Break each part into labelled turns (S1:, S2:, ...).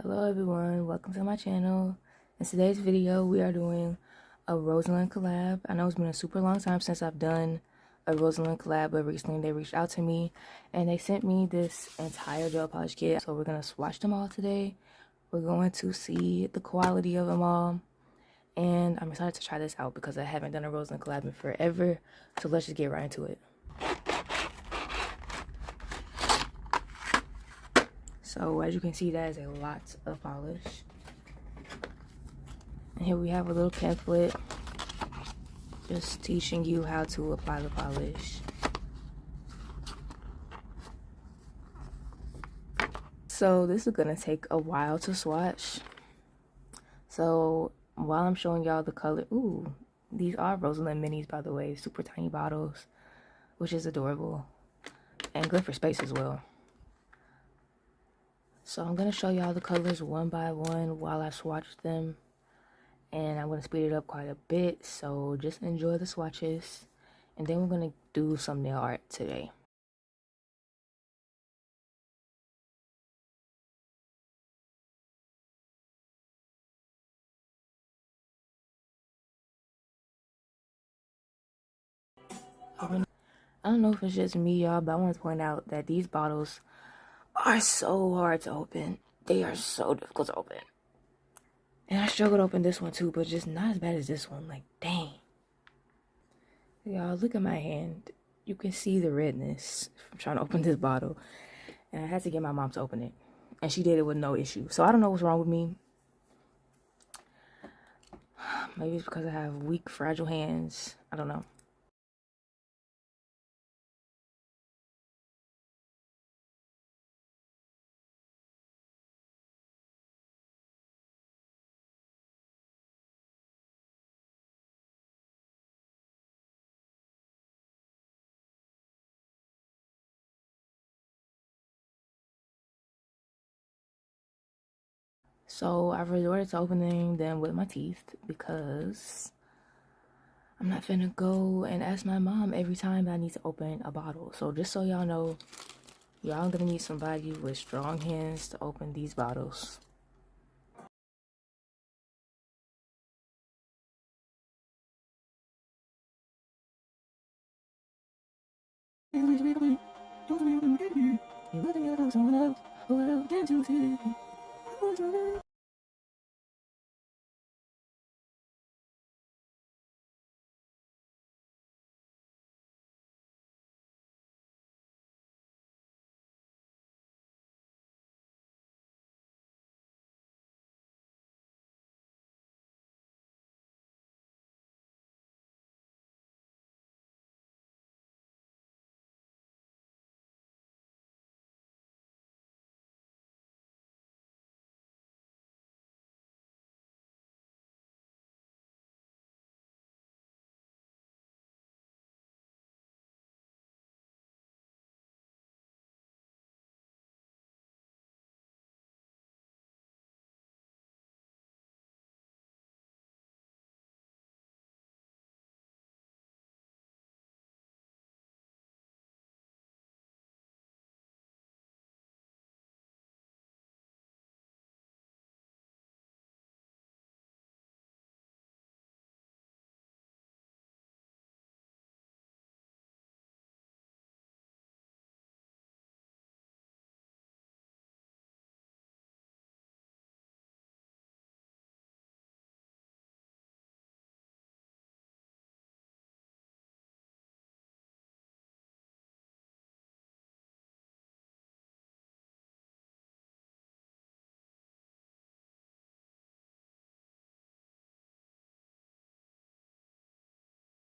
S1: Hello everyone, welcome to my channel. In today's video we are doing a Rosalind collab. I know it's been a super long time since I've done a Rosalind collab, but recently they reached out to me and they sent me this entire gel polish kit. So we're going to swatch them all today. We're going to see the quality of them all, and I'm excited to try this out because I haven't done a Rosalind collab in forever. So let's just get right into it. So as you can see, that is a lot of polish. And here we have a little pamphlet just teaching you how to apply the polish. So this is gonna take a while to swatch. So while I'm showing y'all the color, ooh, these are Rosalind minis, by the way, super tiny bottles, which is adorable and good for space as well. So I'm gonna show y'all the colors one by one while I swatch them, and I'm gonna speed it up quite a bit, so just enjoy the swatches, and then we're gonna do some nail art today. I don't know if it's just me, y'all, but I want to point out that these bottles are so hard to open. They are so difficult to open. And I struggled to open this one too, but just not as bad as this one. Like, dang. Y'all, look at my hand. You can see the redness from trying to open this bottle. And I had to get my mom to open it. And she did it with no issue. So I don't know what's wrong with me. Maybe it's because I have weak, fragile hands. I don't know. So I resorted to opening them with my teeth because I'm not finna go and ask my mom every time I need to open a bottle. So just so y'all know, y'all gonna need somebody with strong hands to open these bottles.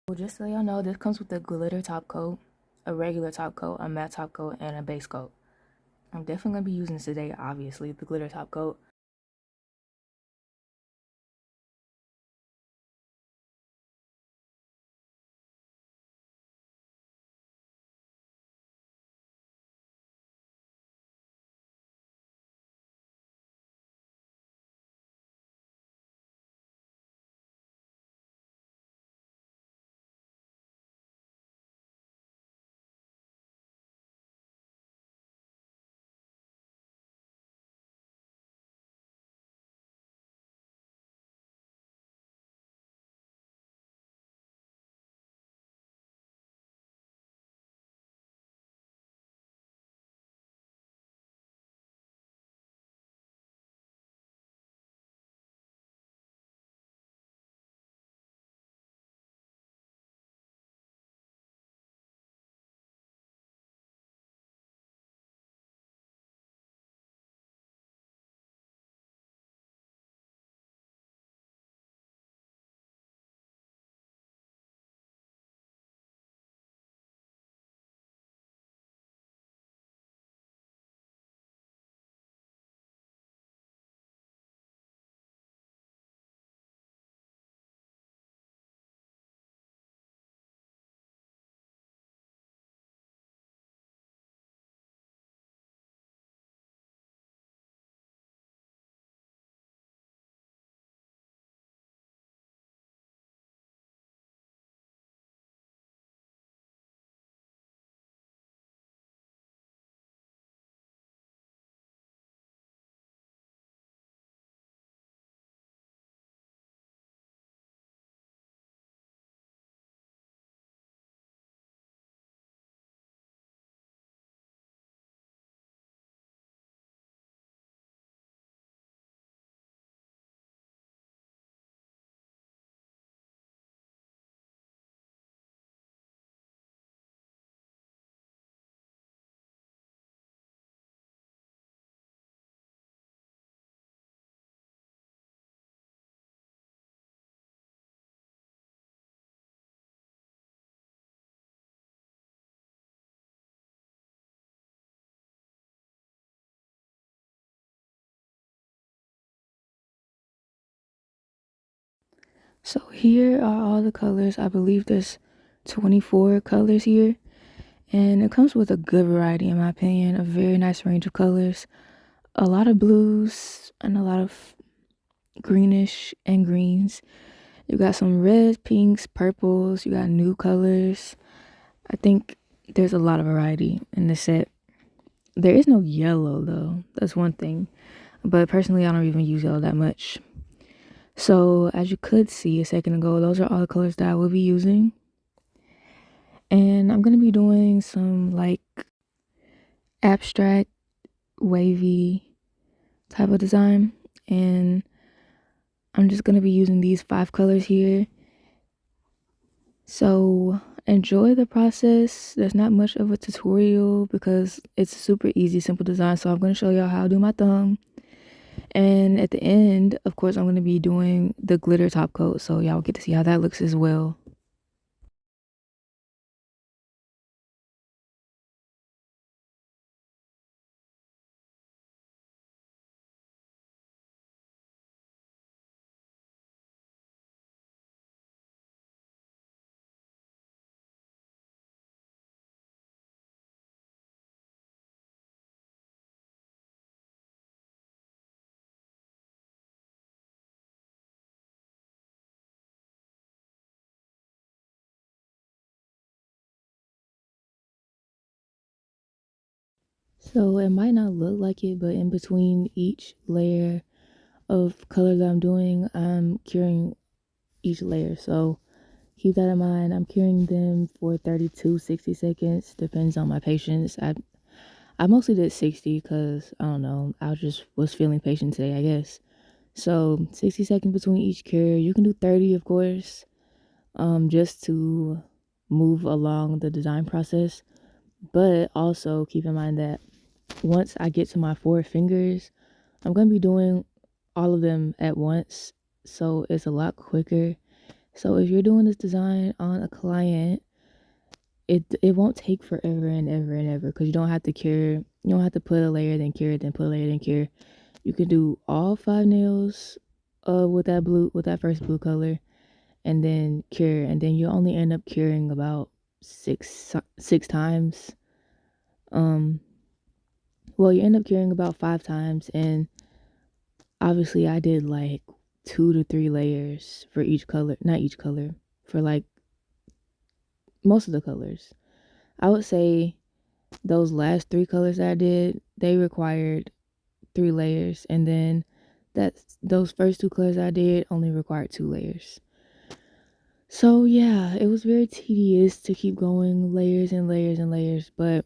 S1: Well, just so y'all know, this comes with a glitter top coat, a regular top coat, a matte top coat, and a base coat. I'm definitely gonna be using this today, obviously, the glitter top coat. So here are all the colors. I believe there's 24 colors here, and it comes with a good variety in my opinion, a very nice range of colors. A lot of blues and a lot of greenish and greens. You got some reds, pinks, purples, you got new colors. I think there's a lot of variety in this set. There is no yellow though, that's one thing. But personally, I don't even use yellow that much. So as you could see a second ago, those are all the colors that I will be using. And I'm going to be doing some like abstract, wavy type of design. And I'm just going to be using these 5 colors here. So enjoy the process. There's not much of a tutorial because it's a super easy, simple design. So I'm going to show y'all how to do my thumb. And at the end, of course, I'm going to be doing the glitter top coat. So y'all get to see how that looks as well. So it might not look like it, but in between each layer of color that I'm doing, I'm curing each layer. So keep that in mind. I'm curing them for 30 to 60 seconds. Depends on my patience. I mostly did 60 because I don't know. I just was feeling patient today, I guess. So 60 seconds between each cure. You can do 30, of course, just to move along the design process. But also keep in mind that once I get to my 4 fingers, I'm going to be doing all of them at once. So it's a lot quicker. So if you're doing this design on a client, it won't take forever and ever and ever because you don't have to cure. You don't have to put a layer, then cure, then put a layer, then cure. You can do all 5 nails with that first blue color, and then cure, and then you only end up curing about six times. Well, you end up curing about 5 times, and obviously I did like 2 to 3 layers for each color, not each color, for like most of the colors. I would say those last 3 colors that I did, they required 3 layers, and then those first 2 colors I did only required 2 layers. So yeah, it was very tedious to keep going layers and layers and layers, but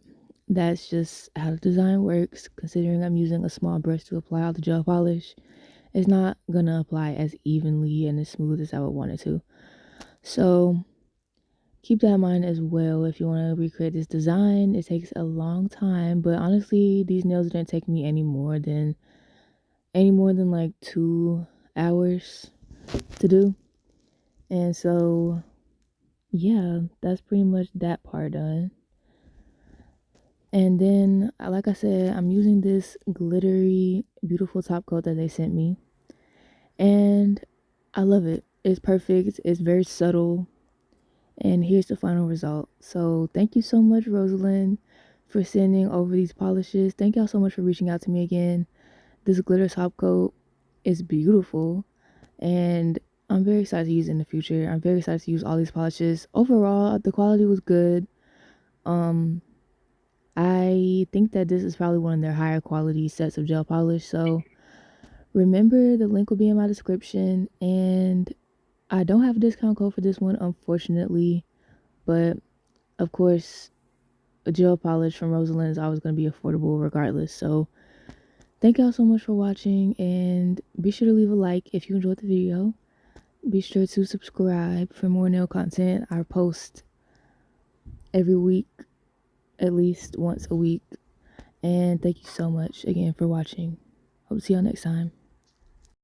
S1: that's just how the design works. Considering I'm using a small brush to apply all the gel polish, it's not gonna apply as evenly and as smooth as I would want it to. So keep that in mind as well if you want to recreate this design. It takes a long time, but honestly, these nails didn't take me any more than like 2 hours to do. And so yeah, that's pretty much that part done. And then, like I said, I'm using this glittery, beautiful top coat that they sent me. And I love it. It's perfect. It's very subtle. And here's the final result. So thank you so much, Rosalind, for sending over these polishes. Thank y'all so much for reaching out to me again. This glitter top coat is beautiful. And I'm very excited to use it in the future. I'm very excited to use all these polishes. Overall, the quality was good. I think that this is probably one of their higher quality sets of gel polish. So remember, the link will be in my description. And I don't have a discount code for this one, unfortunately. But of course, a gel polish from Rosalind is always going to be affordable regardless. So thank y'all so much for watching. And be sure to leave a like if you enjoyed the video. Be sure to subscribe for more nail content. I post every week, at least once a week. And thank you so much again for watching. Hope to see y'all next time.